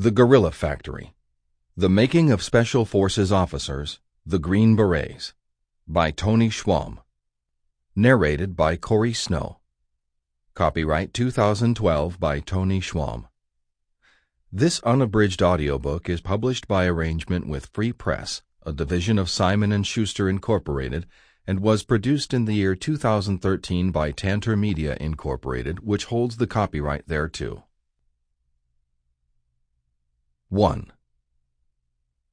The Guerrilla Factory. The Making of Special Forces Officers, the Green Berets, by Tony Schwalm. Narrated by Corey Snow. Copyright 2012 by Tony Schwalm. This unabridged audiobook is published by arrangement with Free Press, a division of Simon & Schuster Incorporated, and was produced in the year 2013 by Tantor Media Incorporated, which holds the copyright thereto. 1.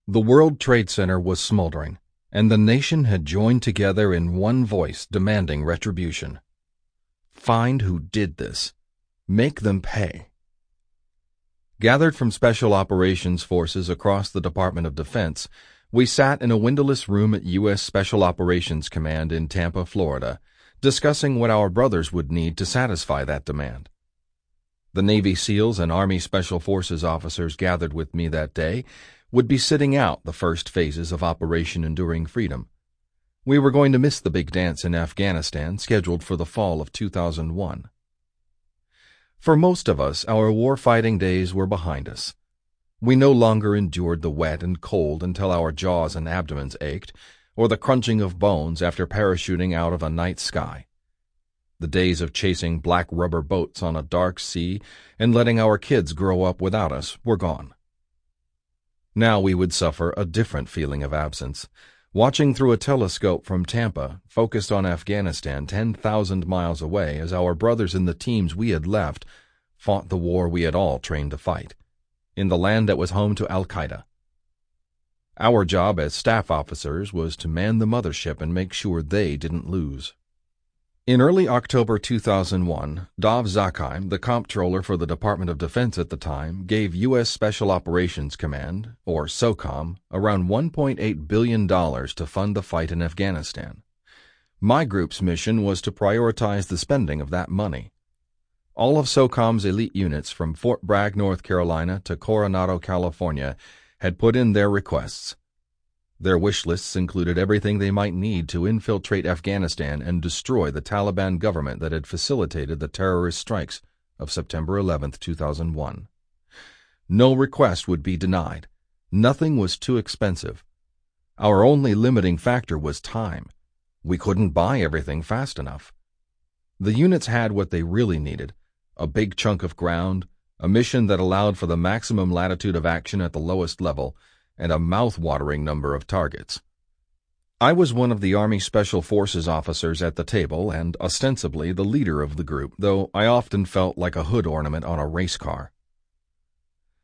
The World Trade Center was smoldering, and the nation had joined together in one voice demanding retribution. Find who did this. Make them pay. Gathered from Special Operations Forces across the Department of Defense, we sat in a windowless room at U.S. Special Operations Command in Tampa, Florida, discussing what our brothers would need to satisfy that demand. The Navy SEALs and Army Special Forces officers gathered with me that day would be sitting out the first phases of Operation Enduring Freedom. We were going to miss the big dance in Afghanistan scheduled for the fall of 2001. For most of us, our war-fighting days were behind us. We no longer endured the wet and cold until our jaws and abdomens ached, or the crunching of bones after parachuting out of a night sky. The days of chasing black rubber boats on a dark sea and letting our kids grow up without us were gone. Now we would suffer a different feeling of absence, watching through a telescope from Tampa, focused on Afghanistan 10,000 miles away as our brothers in the teams we had left fought the war we had all trained to fight, in the land that was home to Al-Qaeda. Our job as staff officers was to man the mothership and make sure they didn't lose. In early October 2001, Dov Zakheim, the comptroller for the Department of Defense at the time, gave U.S. Special Operations Command, or SOCOM, around $1.8 billion to fund the fight in Afghanistan. My group's mission was to prioritize the spending of that money. All of SOCOM's elite units from Fort Bragg, North Carolina to Coronado, California, had put in their requests. Their wish lists included everything they might need to infiltrate Afghanistan and destroy the Taliban government that had facilitated the terrorist strikes of September 11, 2001. No request would be denied. Nothing was too expensive. Our only limiting factor was time. We couldn't buy everything fast enough. The units had what they really needed: a big chunk of ground, a mission that allowed for the maximum latitude of action at the lowest level, and a mouth-watering number of targets. I was one of the Army Special Forces officers at the table and ostensibly the leader of the group, though I often felt like a hood ornament on a race car.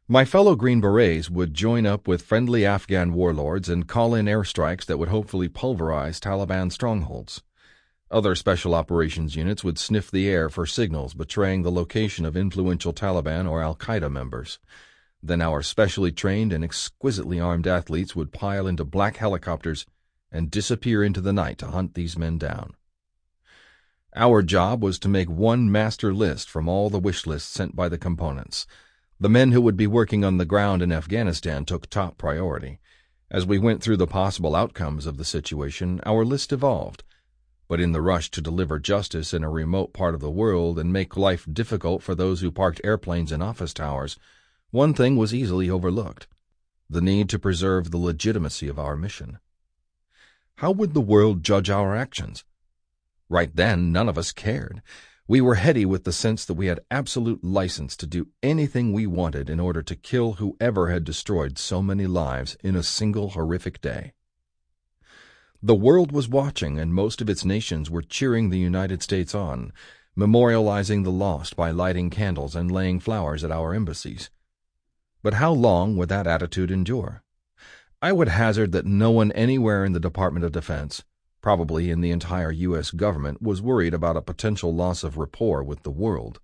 My fellow Green Berets would join up with friendly Afghan warlords and call in airstrikes that would hopefully pulverize Taliban strongholds. Other Special Operations units would sniff the air for signals betraying the location of influential Taliban or Al-Qaeda members. Then our specially trained and exquisitely armed athletes would pile into black helicopters and disappear into the night to hunt these men down. Our job was to make one master list from all the wish lists sent by the components. The men who would be working on the ground in Afghanistan took top priority. As we went through the possible outcomes of the situation, our list evolved. But in the rush to deliver justice in a remote part of the world and make life difficult for those who parked airplanes in office towers, one thing was easily overlooked: the need to preserve the legitimacy of our mission. How would the world judge our actions? Right then, none of us cared. We were heady with the sense that we had absolute license to do anything we wanted in order to kill whoever had destroyed so many lives in a single horrific day. The world was watching, and most of its nations were cheering the United States on, memorializing the lost by lighting candles and laying flowers at our embassies. But how long would that attitude endure? I would hazard that no one anywhere in the Department of Defense, probably in the entire U.S. government, was worried about a potential loss of rapport with the world.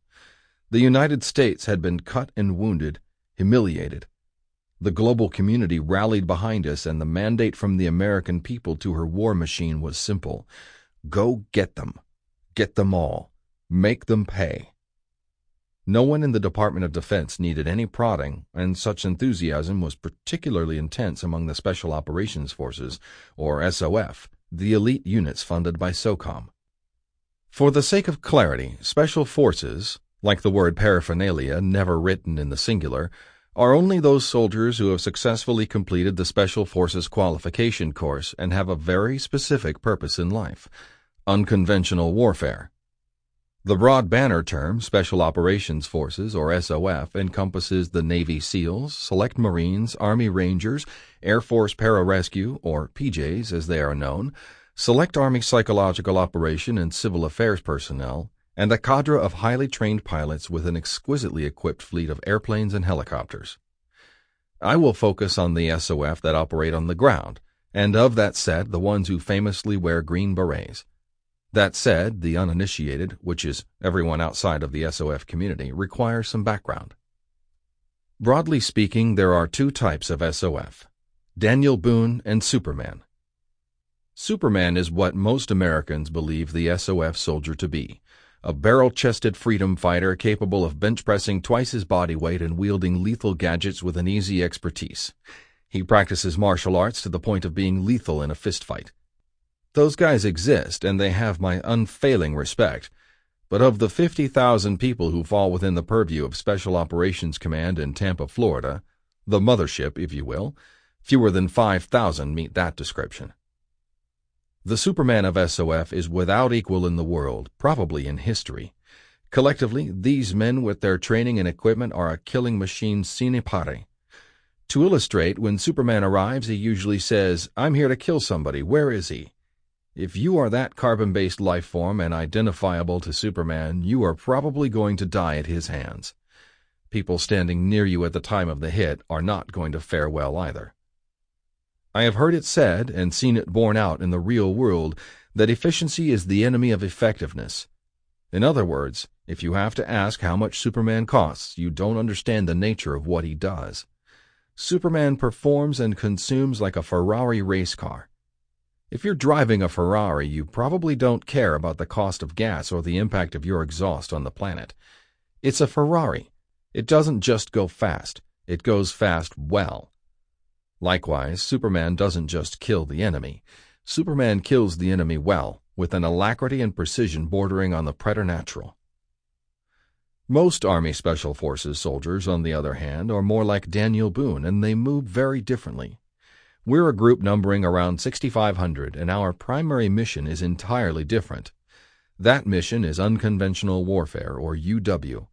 The United States had been cut and wounded, humiliated. The global community rallied behind us, and the mandate from the American people to her war machine was simple: go get them. Get them all. Make them pay. No one in the Department of Defense needed any prodding, and such enthusiasm was particularly intense among the Special Operations Forces, or SOF, the elite units funded by SOCOM. For the sake of clarity, Special Forces, like the word paraphernalia never written in the singular, are only those soldiers who have successfully completed the Special Forces qualification course and have a very specific purpose in life: unconventional warfare. The broad banner term Special Operations Forces, or SOF, encompasses the Navy SEALs, Select Marines, Army Rangers, Air Force Pararescue, or PJs as they are known, Select Army Psychological Operation and Civil Affairs personnel, and a cadre of highly trained pilots with an exquisitely equipped fleet of airplanes and helicopters. I will focus on the SOF that operate on the ground, and of that set, the ones who famously wear Green Berets. That said, the uninitiated, which is everyone outside of the SOF community, requires some background. Broadly speaking, there are two types of SOF: Daniel Boone and Superman. Superman is what most Americans believe the SOF soldier to be: a barrel-chested freedom fighter capable of bench-pressing twice his body weight and wielding lethal gadgets with an easy expertise. He practices martial arts to the point of being lethal in a fistfight. Those guys exist, and they have my unfailing respect, but of the 50,000 people who fall within the purview of Special Operations Command in Tampa, Florida, the mothership, if you will, fewer than 5,000 meet that description. The Superman of SOF is without equal in the world, probably in history. Collectively, these men with their training and equipment are a killing machine sine pari. To illustrate, when Superman arrives, he usually says, "I'm here to kill somebody. Where is he?" If you are that carbon-based life form and identifiable to Superman, you are probably going to die at his hands. People standing near you at the time of the hit are not going to fare well either. I have heard it said, and seen it borne out in the real world, that efficiency is the enemy of effectiveness. In other words, if you have to ask how much Superman costs, you don't understand the nature of what he does. Superman performs and consumes like a Ferrari race car. If you're driving a Ferrari, you probably don't care about the cost of gas or the impact of your exhaust on the planet. It's a Ferrari. It doesn't just go fast. It goes fast well. Likewise, Superman doesn't just kill the enemy. Superman kills the enemy well, with an alacrity and precision bordering on the preternatural. Most Army Special Forces soldiers, on the other hand, are more like Daniel Boone, and they move very differently. We're a group numbering around 6,500, and our primary mission is entirely different. That mission is unconventional warfare, or UW.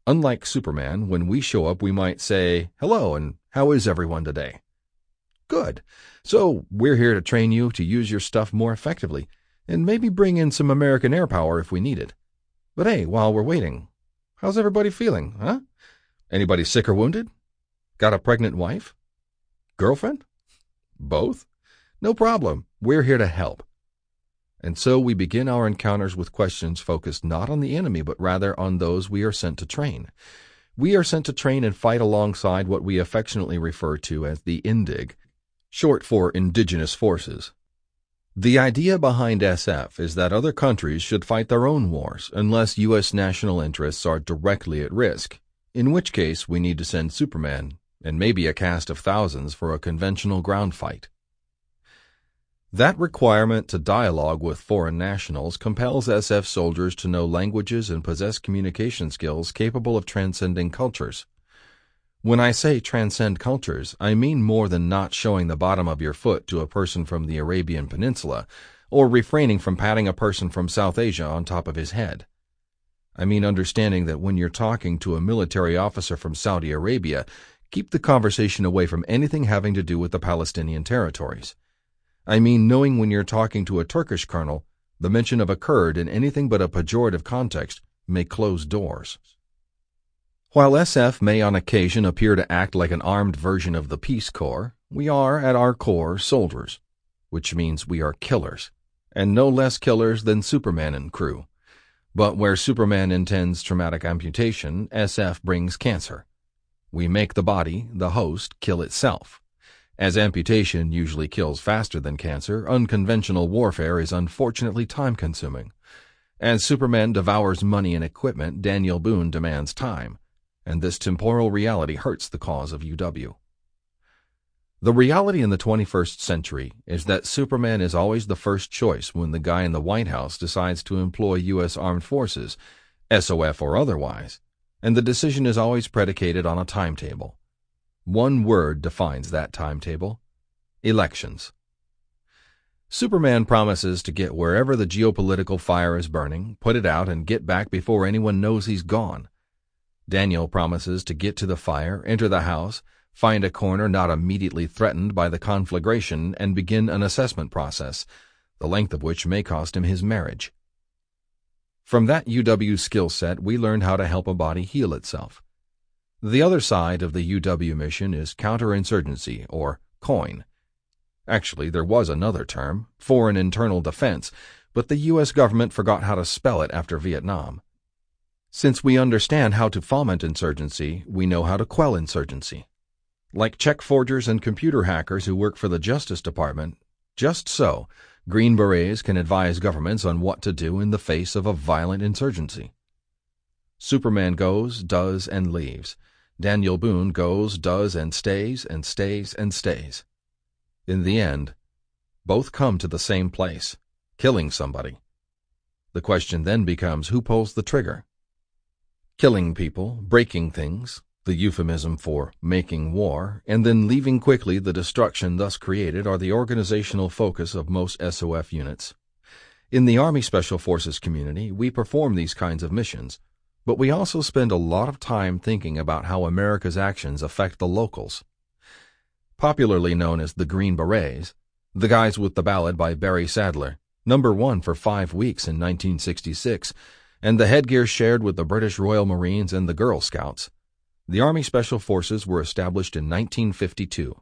Unlike Superman, when we show up we might say, "Hello, and how is everyone today?" Good. So we're here to train you to use your stuff more effectively, and maybe bring in some American air power if we need it. But hey, while we're waiting, how's everybody feeling, huh? Anybody sick or wounded? Got a pregnant wife? Girlfriend? Both? No problem. We're here to help. And so we begin our encounters with questions focused not on the enemy, but rather on those we are sent to train. We are sent to train and fight alongside what we affectionately refer to as the INDIG, short for Indigenous Forces. The idea behind SF is that other countries should fight their own wars unless U.S. national interests are directly at risk, in which case we need to send Superman and maybe a cast of thousands for a conventional ground fight. That requirement to dialogue with foreign nationals compels SF soldiers to know languages and possess communication skills capable of transcending cultures. When I say transcend cultures, I mean more than not showing the bottom of your foot to a person from the Arabian Peninsula, or refraining from patting a person from South Asia on top of his head. I mean understanding that when you're talking to a military officer from Saudi Arabia, keep the conversation away from anything having to do with the Palestinian territories. I mean knowing when you're talking to a Turkish colonel, the mention of a Kurd in anything but a pejorative context may close doors. While SF may on occasion appear to act like an armed version of the Peace Corps, we are, at our core, soldiers, which means we are killers, and no less killers than Superman and crew. But where Superman intends traumatic amputation, SF brings cancer. We make the body, the host, kill itself. As amputation usually kills faster than cancer, unconventional warfare is unfortunately time-consuming. As Superman devours money and equipment, Daniel Boone demands time, and this temporal reality hurts the cause of UW. The reality in the 21st century is that Superman is always the first choice when the guy in the White House decides to employ U.S. Armed Forces, SOF or otherwise, and the decision is always predicated on a timetable. One word defines that timetable: elections. Superman promises to get wherever the geopolitical fire is burning, put it out, and get back before anyone knows he's gone. Daniel promises to get to the fire, enter the house, find a corner not immediately threatened by the conflagration, and begin an assessment process, the length of which may cost him his marriage. From that UW skill set, we learned how to help a body heal itself. The other side of the UW mission is counterinsurgency, or COIN. Actually, there was another term, Foreign Internal Defense, but the U.S. government forgot how to spell it after Vietnam. Since we understand how to foment insurgency, we know how to quell insurgency. Like check forgers and computer hackers who work for the Justice Department, just so, Green Berets can advise governments on what to do in the face of a violent insurgency. Superman goes, does, and leaves. Daniel Boone goes, does, and stays, and stays, and stays. In the end, both come to the same place, killing somebody. The question then becomes, who pulls the trigger? Killing people, breaking things, the euphemism for making war, and then leaving quickly the destruction thus created are the organizational focus of most SOF units. In the Army Special Forces community, we perform these kinds of missions, but we also spend a lot of time thinking about how America's actions affect the locals. Popularly known as the Green Berets, the guys with the ballad by Barry Sadler, #1 for 5 weeks in 1966, and the headgear shared with the British Royal Marines and the Girl Scouts, the Army Special Forces were established in 1952.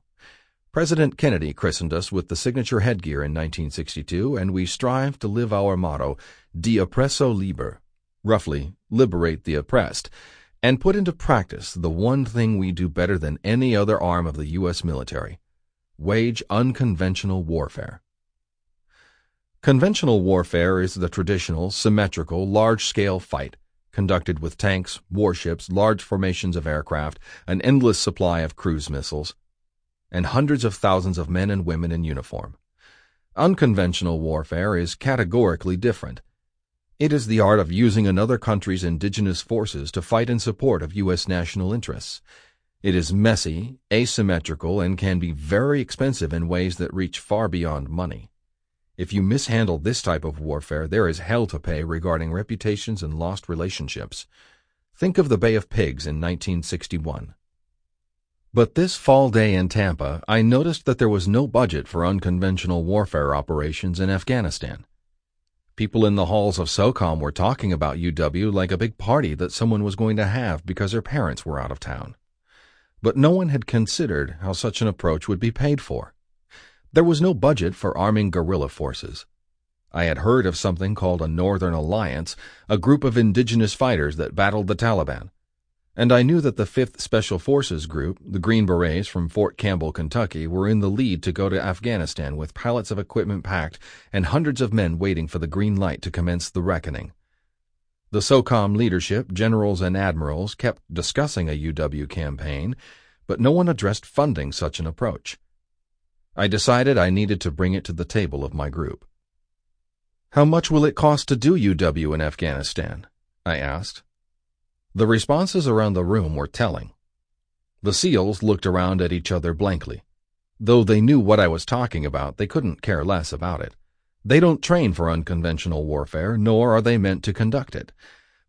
President Kennedy christened us with the signature headgear in 1962, and we strive to live our motto, De Oppresso Liber, roughly, liberate the oppressed, and put into practice the one thing we do better than any other arm of the U.S. military: wage unconventional warfare. Conventional warfare is the traditional, symmetrical, large-scale fight, conducted with tanks, warships, large formations of aircraft, an endless supply of cruise missiles, and hundreds of thousands of men and women in uniform. Unconventional warfare is categorically different. It is the art of using another country's indigenous forces to fight in support of U.S. national interests. It is messy, asymmetrical, and can be very expensive in ways that reach far beyond money. If you mishandle this type of warfare, there is hell to pay regarding reputations and lost relationships. Think of the Bay of Pigs in 1961. But this fall day in Tampa, I noticed that there was no budget for unconventional warfare operations in Afghanistan. People in the halls of SOCOM were talking about UW like a big party that someone was going to have because their parents were out of town. But no one had considered how such an approach would be paid for. There was no budget for arming guerrilla forces. I had heard of something called a Northern Alliance, a group of indigenous fighters that battled the Taliban. And I knew that the 5th Special Forces Group, the Green Berets from Fort Campbell, Kentucky, were in the lead to go to Afghanistan with pallets of equipment packed and hundreds of men waiting for the green light to commence the reckoning. The SOCOM leadership, generals and admirals, kept discussing a UW campaign, but no one addressed funding such an approach. I decided I needed to bring it to the table of my group. "How much will it cost to do UW in Afghanistan?" I asked. The responses around the room were telling. The SEALs looked around at each other blankly. Though they knew what I was talking about, they couldn't care less about it. They don't train for unconventional warfare, nor are they meant to conduct it.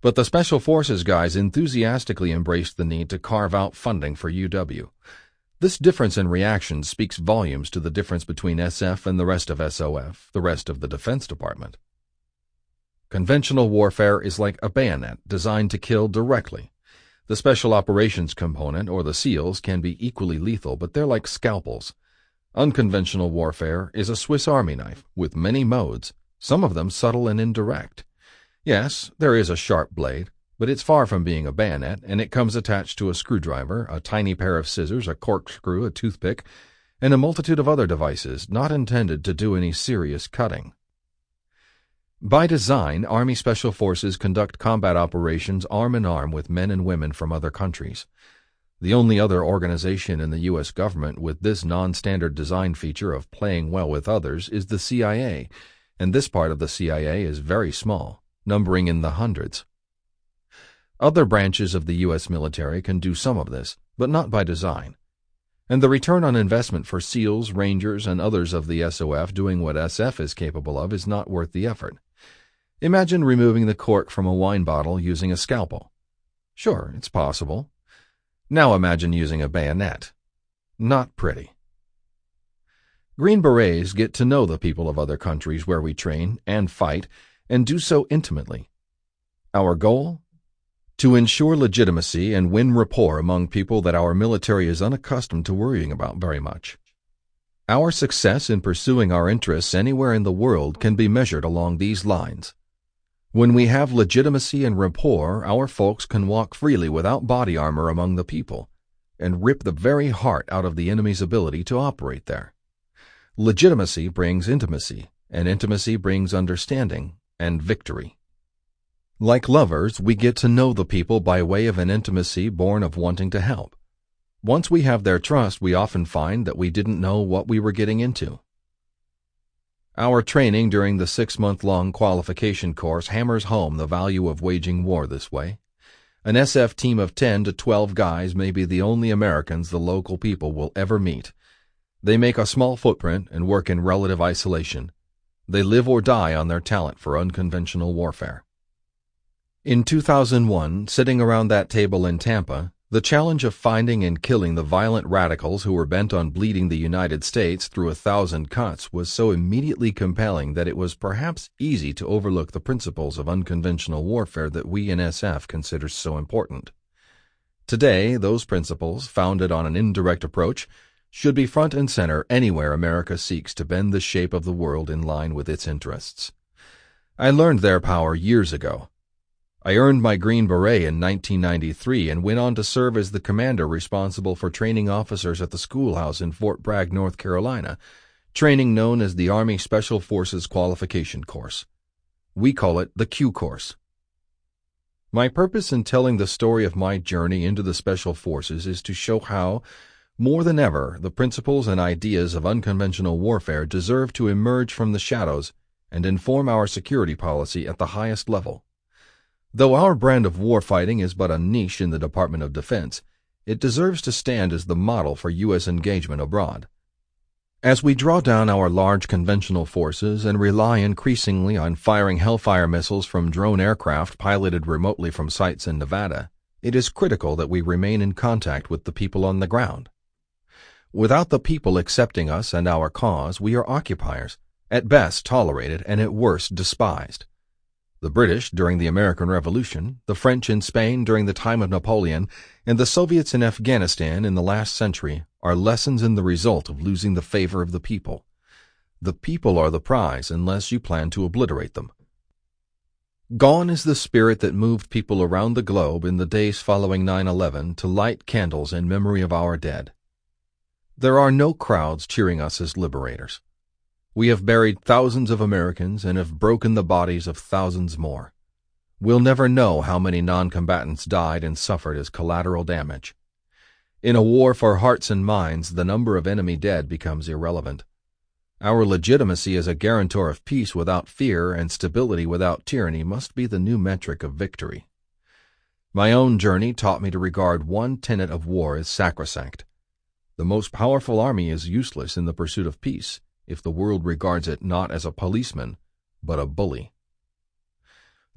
But the Special Forces guys enthusiastically embraced the need to carve out funding for UW. This difference in reaction speaks volumes to the difference between SF and the rest of SOF, the rest of the Defense Department. Conventional warfare is like a bayonet designed to kill directly. The Special Operations component, or the SEALs, can be equally lethal, but they're like scalpels. Unconventional warfare is a Swiss Army knife with many modes, some of them subtle and indirect. Yes, there is a sharp blade, but it's far from being a bayonet, and it comes attached to a screwdriver, a tiny pair of scissors, a corkscrew, a toothpick, and a multitude of other devices not intended to do any serious cutting. By design, Army Special Forces conduct combat operations arm-in-arm with men and women from other countries. The only other organization in the U.S. government with this non-standard design feature of playing well with others is the CIA, and this part of the CIA is very small, numbering in the hundreds. Other branches of the U.S. military can do some of this, but not by design. And the return on investment for SEALs, Rangers, and others of the SOF doing what SF is capable of is not worth the effort. Imagine removing the cork from a wine bottle using a scalpel. Sure, it's possible. Now imagine using a bayonet. Not pretty. Green Berets get to know the people of other countries where we train and fight, and do so intimately. Our goal? To ensure legitimacy and win rapport among people that our military is unaccustomed to worrying about very much. Our success in pursuing our interests anywhere in the world can be measured along these lines. When we have legitimacy and rapport, our folks can walk freely without body armor among the people, and rip the very heart out of the enemy's ability to operate there. Legitimacy brings intimacy, and intimacy brings understanding and victory. Like lovers, we get to know the people by way of an intimacy born of wanting to help. Once we have their trust, we often find that we didn't know what we were getting into. Our training during the 6-month-long qualification course hammers home the value of waging war this way. An SF team of 10 to 12 guys may be the only Americans the local people will ever meet. They make a small footprint and work in relative isolation. They live or die on their talent for unconventional warfare. In 2001, sitting around that table in Tampa, the challenge of finding and killing the violent radicals who were bent on bleeding the United States through 1,000 cuts was so immediately compelling that it was perhaps easy to overlook the principles of unconventional warfare that we in SF consider so important. Today, those principles, founded on an indirect approach, should be front and center anywhere America seeks to bend the shape of the world in line with its interests. I learned their power years ago. I earned my Green Beret in 1993 and went on to serve as the commander responsible for training officers at the schoolhouse in Fort Bragg, North Carolina, training known as the Army Special Forces Qualification Course. We call it the Q Course. My purpose in telling the story of my journey into the Special Forces is to show how, more than ever, the principles and ideas of unconventional warfare deserve to emerge from the shadows and inform our security policy at the highest level. Though our brand of warfighting is but a niche in the Department of Defense, it deserves to stand as the model for U.S. engagement abroad. As we draw down our large conventional forces and rely increasingly on firing Hellfire missiles from drone aircraft piloted remotely from sites in Nevada, it is critical that we remain in contact with the people on the ground. Without the people accepting us and our cause, we are occupiers, at best tolerated and at worst despised. The British during the American Revolution, the French in Spain during the time of Napoleon, and the Soviets in Afghanistan in the last century are lessons in the result of losing the favor of the people. The people are the prize unless you plan to obliterate them. Gone is the spirit that moved people around the globe in the days following 9/11 to light candles in memory of our dead. There are no crowds cheering us as liberators. We have buried thousands of Americans and have broken the bodies of thousands more. We'll never know how many non-combatants died and suffered as collateral damage. In a war for hearts and minds, the number of enemy dead becomes irrelevant. Our legitimacy as a guarantor of peace without fear and stability without tyranny must be the new metric of victory. My own journey taught me to regard one tenet of war as sacrosanct. The most powerful army is useless in the pursuit of peace, if the world regards it not as a policeman, but a bully.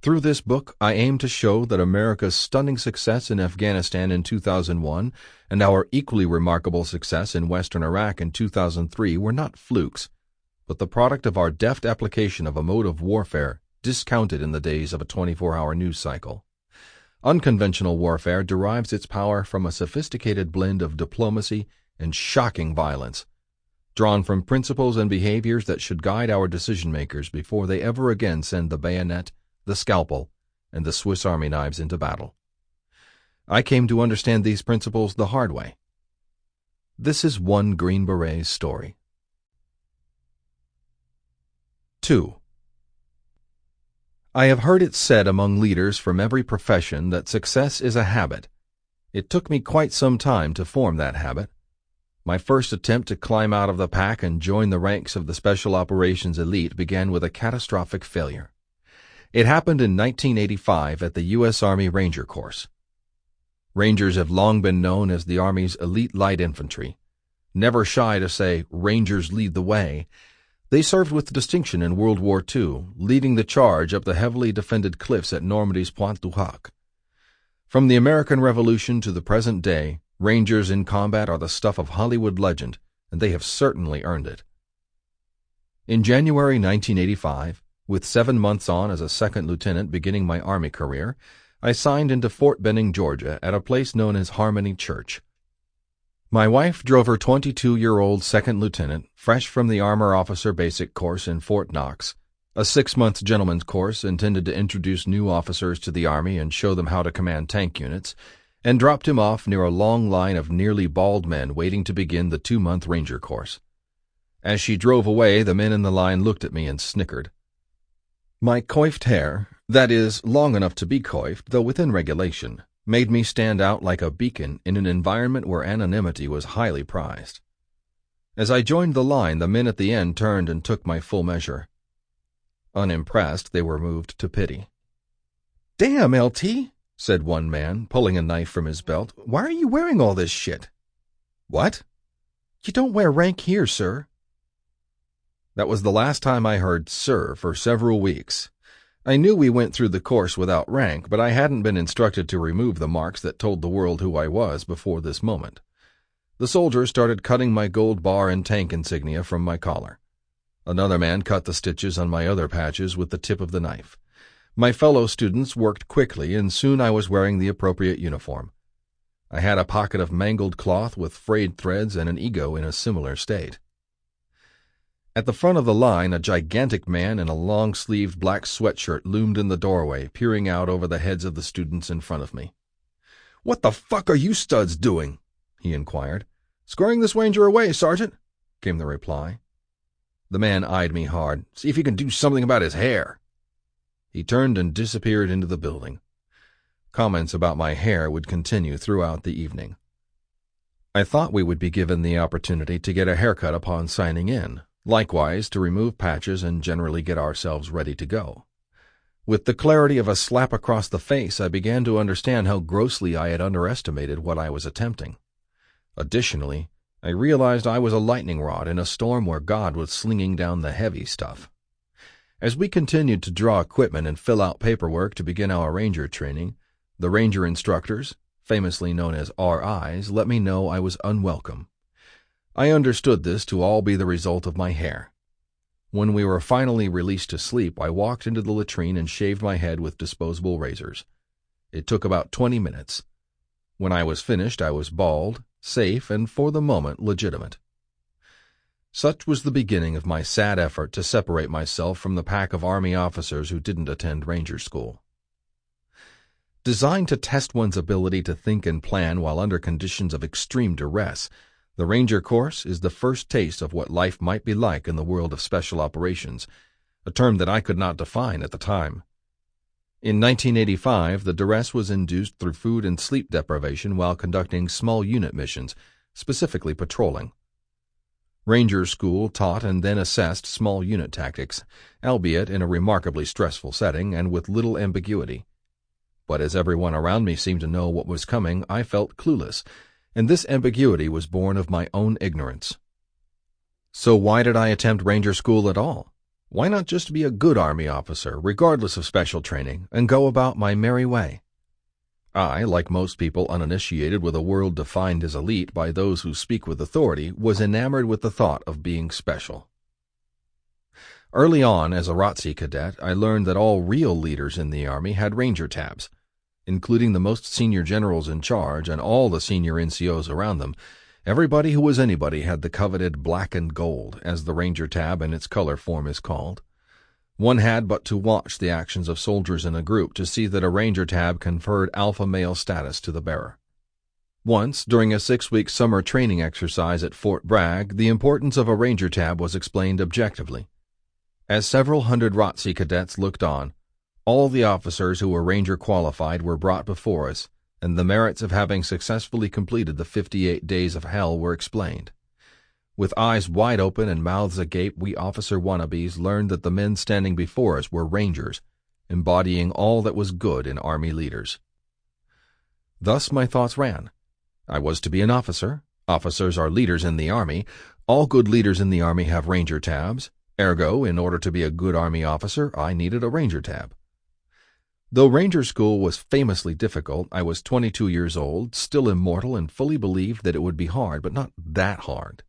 Through this book, I aim to show that America's stunning success in Afghanistan in 2001 and our equally remarkable success in Western Iraq in 2003 were not flukes, but the product of our deft application of a mode of warfare discounted in the days of a 24-hour news cycle. Unconventional warfare derives its power from a sophisticated blend of diplomacy and shocking violence, drawn from principles and behaviors that should guide our decision-makers before they ever again send the bayonet, the scalpel, and the Swiss Army knives into battle. I came to understand these principles the hard way. This is one Green Beret's story. 2. I have heard it said among leaders from every profession that success is a habit. It took me quite some time to form that habit. My first attempt to climb out of the pack and join the ranks of the Special Operations elite began with a catastrophic failure. It happened in 1985 at the U.S. Army Ranger Course. Rangers have long been known as the Army's elite light infantry. Never shy to say, "Rangers lead the way," they served with distinction in World War II, leading the charge up the heavily defended cliffs at Normandy's Pointe du Hoc. From the American Revolution to the present day, Rangers in combat are the stuff of Hollywood legend, and they have certainly earned it. In January 1985, with 7 months on as a second lieutenant beginning my Army career, I signed into Fort Benning, Georgia, at a place known as Harmony Church. My wife drove her 22-year-old second lieutenant, fresh from the Armor Officer Basic Course in Fort Knox, a 6-month gentleman's course intended to introduce new officers to the Army and show them how to command tank units, and dropped him off near a long line of nearly bald men waiting to begin the 2-month Ranger course. As she drove away, the men in the line looked at me and snickered. My coiffed hair, that is, long enough to be coiffed, though within regulation, made me stand out like a beacon in an environment where anonymity was highly prized. As I joined the line, the men at the end turned and took my full measure. Unimpressed, they were moved to pity. "Damn, LT," said one man, pulling a knife from his belt. "Why are you wearing all this shit?" "What?" "You don't wear rank here, sir." That was the last time I heard "sir" for several weeks. I knew we went through the course without rank, but I hadn't been instructed to remove the marks that told the world who I was before this moment. The soldiers started cutting my gold bar and tank insignia from my collar. Another man cut the stitches on my other patches with the tip of the knife. My fellow students worked quickly, and soon I was wearing the appropriate uniform. I had a pocket of mangled cloth with frayed threads and an ego in a similar state. At the front of the line, a gigantic man in a long-sleeved black sweatshirt loomed in the doorway, peering out over the heads of the students in front of me. "What the fuck are you studs doing?" he inquired. "Squaring this Ranger away, Sergeant," came the reply. The man eyed me hard. "See if you can do something about his hair." He turned and disappeared into the building. Comments about my hair would continue throughout the evening. I thought we would be given the opportunity to get a haircut upon signing in, likewise to remove patches and generally get ourselves ready to go. With the clarity of a slap across the face, I began to understand how grossly I had underestimated what I was attempting. Additionally, I realized I was a lightning rod in a storm where God was slinging down the heavy stuff. As we continued to draw equipment and fill out paperwork to begin our Ranger training, the Ranger instructors, famously known as RIs, let me know I was unwelcome. I understood this to all be the result of my hair. When we were finally released to sleep, I walked into the latrine and shaved my head with disposable razors. It took about 20 minutes. When I was finished, I was bald, safe, and for the moment legitimate. Such was the beginning of my sad effort to separate myself from the pack of Army officers who didn't attend Ranger School. Designed to test one's ability to think and plan while under conditions of extreme duress, the Ranger course is the first taste of what life might be like in the world of special operations, a term that I could not define at the time. In 1985, the duress was induced through food and sleep deprivation while conducting small unit missions, specifically patrolling. Ranger School taught and then assessed small unit tactics, albeit in a remarkably stressful setting and with little ambiguity. But as everyone around me seemed to know what was coming, I felt clueless, and this ambiguity was born of my own ignorance. So why did I attempt Ranger School at all? Why not just be a good Army officer, regardless of special training, and go about my merry way? I, like most people uninitiated with a world defined as elite by those who speak with authority, was enamored with the thought of being special. Early on, as a ROTC cadet, I learned that all real leaders in the Army had Ranger tabs, including the most senior generals in charge and all the senior NCOs around them. Everybody who was anybody had the coveted black and gold, as the Ranger tab in its color form is called. One had but to watch the actions of soldiers in a group to see that a Ranger tab conferred alpha male status to the bearer. Once, during a 6-week summer training exercise at Fort Bragg, the importance of a Ranger tab was explained objectively. As several hundred ROTC cadets looked on, all the officers who were Ranger qualified were brought before us, and the merits of having successfully completed the 58 days of hell were explained. With eyes wide open and mouths agape, we officer wannabes learned that the men standing before us were Rangers, embodying all that was good in Army leaders. Thus my thoughts ran. I was to be an officer. Officers are leaders in the Army. All good leaders in the Army have Ranger tabs. Ergo, in order to be a good Army officer, I needed a Ranger tab. Though Ranger School was famously difficult, I was 22 years old, still immortal, and fully believed that it would be hard, but not that hard.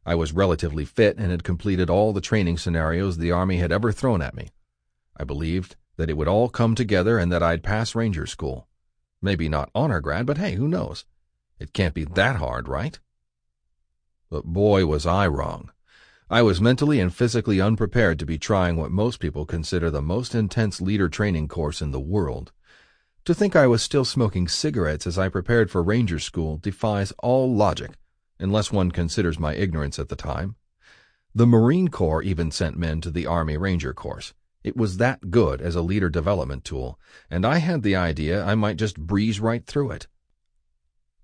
I was relatively fit and had completed all the training scenarios the Army had ever thrown at me. I believed that it would all come together and that I'd pass Ranger School. Maybe not honor grad, but hey, who knows? It can't be that hard, right? But boy, was I wrong. I was mentally and physically unprepared to be trying what most people consider the most intense leader training course in the world. To think I was still smoking cigarettes as I prepared for Ranger School defies all logic, unless one considers my ignorance at the time. The Marine Corps even sent men to the Army Ranger course. It was that good as a leader development tool, and I had the idea I might just breeze right through it.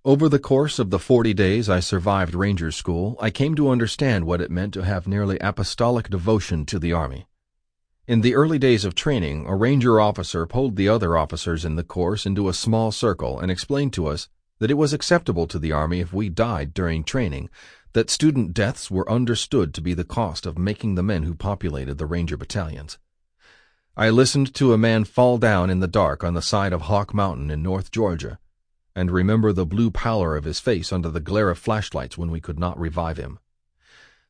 Over the course of the 40 days I survived Ranger School, I came to understand what it meant to have nearly apostolic devotion to the Army. In the early days of training, a Ranger officer pulled the other officers in the course into a small circle and explained to us that it was acceptable to the Army if we died during training, that student deaths were understood to be the cost of making the men who populated the Ranger battalions. I listened to a man fall down in the dark on the side of Hawk Mountain in North Georgia, and remember the blue pallor of his face under the glare of flashlights when we could not revive him.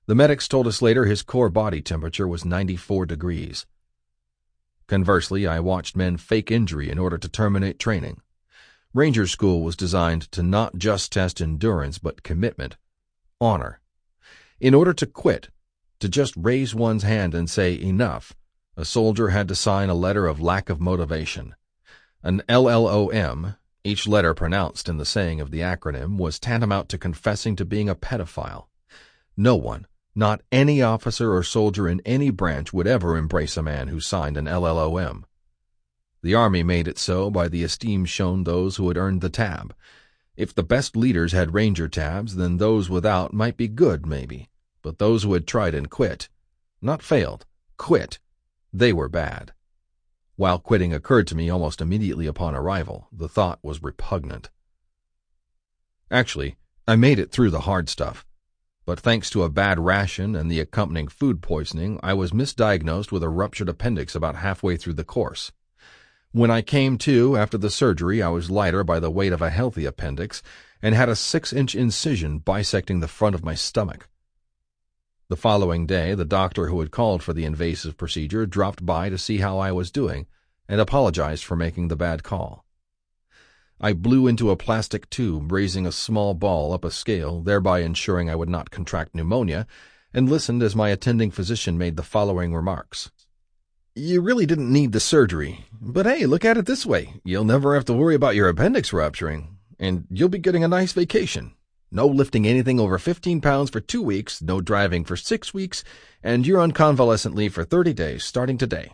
The medics told us later his core body temperature was 94 degrees. Conversely, I watched men fake injury in order to terminate training. Ranger School was designed to not just test endurance, but commitment, honor. In order to quit, to just raise one's hand and say enough, a soldier had to sign a letter of lack of motivation. An LLOM, each letter pronounced in the saying of the acronym, was tantamount to confessing to being a pedophile. No one, not any officer or soldier in any branch, would ever embrace a man who signed an LLOM. The Army made it so by the esteem shown those who had earned the tab. If the best leaders had Ranger tabs, then those without might be good, maybe. But those who had tried and quit, not failed, quit, they were bad. While quitting occurred to me almost immediately upon arrival, the thought was repugnant. Actually, I made it through the hard stuff. But thanks to a bad ration and the accompanying food poisoning, I was misdiagnosed with a ruptured appendix about halfway through the course. When I came to after the surgery, I was lighter by the weight of a healthy appendix and had a 6-inch incision bisecting the front of my stomach. The following day, the doctor who had called for the invasive procedure dropped by to see how I was doing and apologized for making the bad call. I blew into a plastic tube, raising a small ball up a scale, thereby ensuring I would not contract pneumonia, and listened as my attending physician made the following remarks. "You really didn't need the surgery, but hey, look at it this way. You'll never have to worry about your appendix rupturing, and you'll be getting a nice vacation. No lifting anything over 15 pounds for 2 weeks, no driving for 6 weeks, and you're on convalescent leave for 30 days, starting today."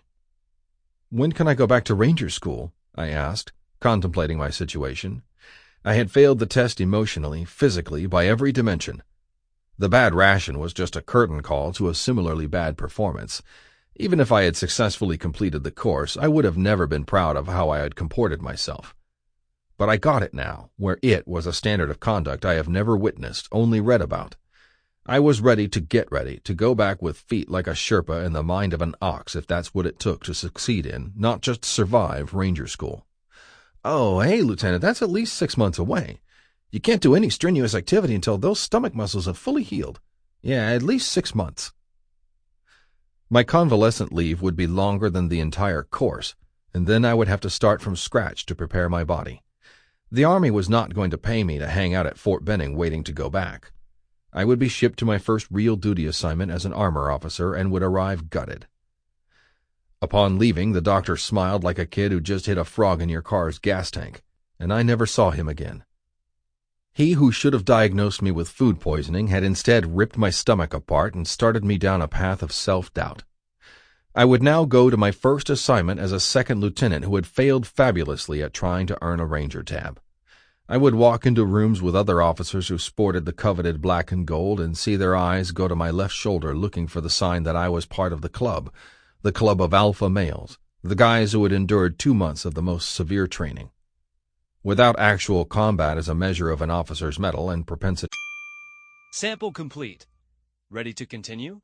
"When can I go back to Ranger School?" I asked, contemplating my situation. I had failed the test emotionally, physically, by every dimension. The bad ration was just a curtain call to a similarly bad performance. Even if I had successfully completed the course, I would have never been proud of how I had comported myself. But I got it now, where it was a standard of conduct I have never witnessed, only read about. I was ready, to go back with feet like a Sherpa and the mind of an ox if that's what it took to succeed in, not just survive, Ranger School. "Oh, hey, Lieutenant, that's at least 6 months away. You can't do any strenuous activity until those stomach muscles have fully healed. Yeah, at least 6 months. My convalescent leave would be longer than the entire course, and then I would have to start from scratch to prepare my body. The Army was not going to pay me to hang out at Fort Benning waiting to go back. I would be shipped to my first real duty assignment as an armor officer and would arrive gutted. Upon leaving, the doctor smiled like a kid who just hit a frog in your car's gas tank, and I never saw him again. He who should have diagnosed me with food poisoning had instead ripped my stomach apart and started me down a path of self-doubt. I would now go to my first assignment as a second lieutenant who had failed fabulously at trying to earn a Ranger tab. I would walk into rooms with other officers who sported the coveted black and gold and see their eyes go to my left shoulder looking for the sign that I was part of the club of alpha males, the guys who had endured 2 months of the most severe training. Without actual combat as a measure of an officer's mettle and propensity. Sample complete. Ready to continue?